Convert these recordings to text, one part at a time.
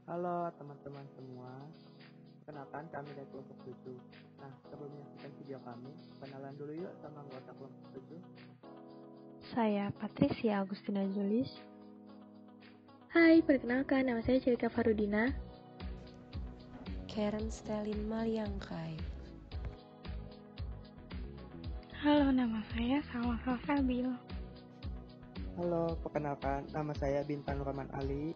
Halo teman-teman semua, perkenalkan kami dari kelompok 7. Nah, sebelum menyaksikan video kami, kenalan dulu yuk sama anggota kelompok 7. Saya Patricia Agustina Julis. Hai, perkenalkan nama saya Celika Farudina. Karen Stelin Maliangkai. Halo, nama saya Salma Salsabil. Halo, perkenalkan nama saya Bintan Roman Ali.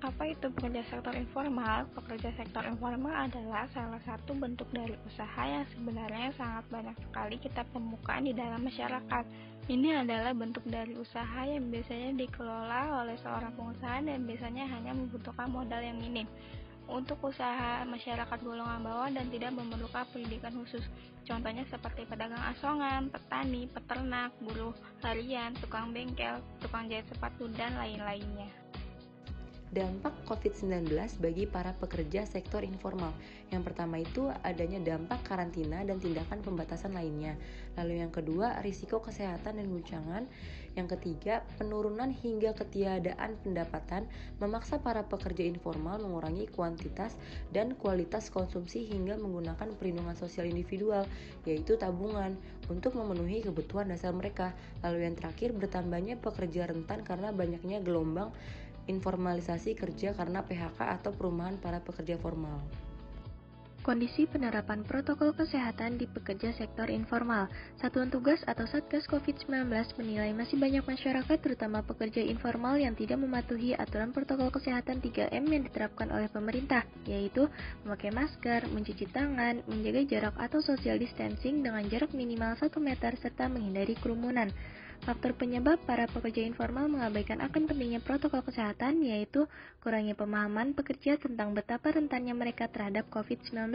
Apa itu pekerja sektor informal? Pekerja sektor informal adalah salah satu bentuk dari usaha yang sebenarnya sangat banyak sekali kita temukan di dalam masyarakat. Ini adalah bentuk dari usaha yang biasanya dikelola oleh seorang pengusaha dan biasanya hanya membutuhkan modal yang minim untuk usaha masyarakat golongan bawah dan tidak memerlukan pendidikan khusus. Contohnya seperti pedagang asongan, petani, peternak, buruh harian, tukang bengkel, tukang jahit sepatu, dan lain-lainnya. Dampak COVID-19 bagi para pekerja sektor informal. Yang pertama itu adanya dampak karantina dan tindakan pembatasan lainnya. Lalu yang kedua, risiko kesehatan dan guncangan. Yang ketiga, penurunan hingga ketiadaan pendapatan memaksa para pekerja informal mengurangi kuantitas dan kualitas konsumsi hingga menggunakan perlindungan sosial individual, yaitu tabungan, untuk memenuhi kebutuhan dasar mereka. Lalu yang terakhir, bertambahnya pekerja rentan karena banyaknya gelombang informalisasi kerja karena PHK atau perumahan para pekerja formal. Kondisi penerapan protokol kesehatan di pekerja sektor informal. Satuan Tugas atau Satgas COVID-19 menilai masih banyak masyarakat, terutama pekerja informal, yang tidak mematuhi aturan protokol kesehatan 3M yang diterapkan oleh pemerintah, yaitu memakai masker, mencuci tangan, menjaga jarak atau social distancing dengan jarak minimal 1 meter, serta menghindari kerumunan. Faktor penyebab para pekerja informal mengabaikan akan pentingnya protokol kesehatan yaitu kurangnya pemahaman pekerja tentang betapa rentannya mereka terhadap COVID-19,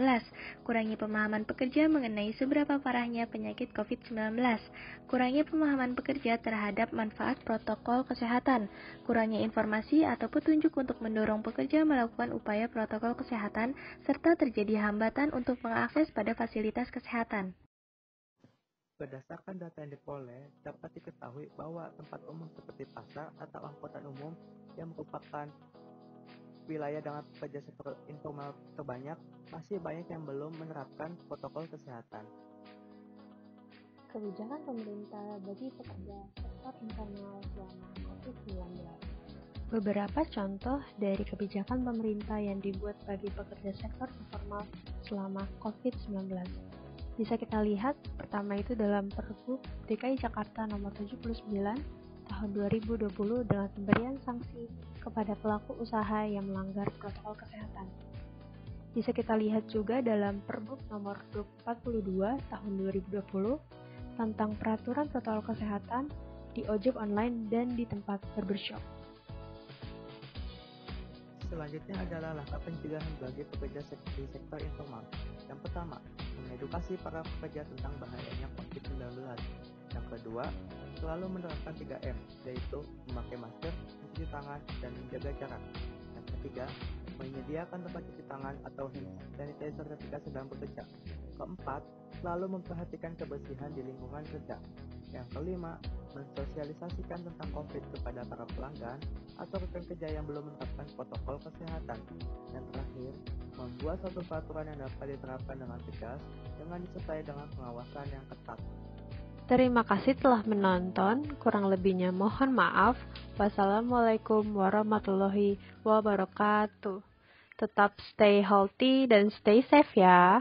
kurangnya pemahaman pekerja mengenai seberapa parahnya penyakit COVID-19, kurangnya pemahaman pekerja terhadap manfaat protokol kesehatan, kurangnya informasi atau petunjuk untuk mendorong pekerja melakukan upaya protokol kesehatan, serta terjadi hambatan untuk mengakses pada fasilitas kesehatan. Berdasarkan data yang diperoleh, dapat diketahui bahwa tempat umum seperti pasar atau angkutan umum yang merupakan wilayah dengan pekerja sektor informal terbanyak, masih banyak yang belum menerapkan protokol kesehatan. Kebijakan pemerintah bagi pekerja sektor informal selama COVID-19. Beberapa contoh dari kebijakan pemerintah yang dibuat bagi pekerja sektor informal selama COVID-19. Bisa kita lihat, pertama itu dalam Pergub DKI Jakarta nomor 79 tahun 2020 dengan pemberian sanksi kepada pelaku usaha yang melanggar protokol kesehatan. Bisa kita lihat juga dalam Pergub nomor 42 tahun 2020 tentang peraturan protokol kesehatan di ojek online dan di tempat barbershop. Selanjutnya adalah langkah pencegahan bagi pekerja di sektor informal. Yang pertama, mengedukasi para pekerja tentang bahayanya COVID-19. Yang kedua, selalu menerapkan 3M, yaitu memakai masker, mencuci tangan, dan menjaga jarak. Yang ketiga, menyediakan tempat cuci tangan atau hand sanitizer ketika sedang bekerja. Keempat, selalu memperhatikan kebersihan di lingkungan kerja. Yang kelima, mensosialisasikan tentang COVID kepada para pelanggan atau rekan kerja yang belum menerapkan protokol kesehatan. Yang terakhir, membuat suatu peraturan yang dapat diterapkan dengan tegas dengan disertai dengan pengawasan yang ketat. Terima kasih telah menonton, kurang lebihnya mohon maaf. Wassalamualaikum warahmatullahi wabarakatuh. Tetap stay healthy dan stay safe ya.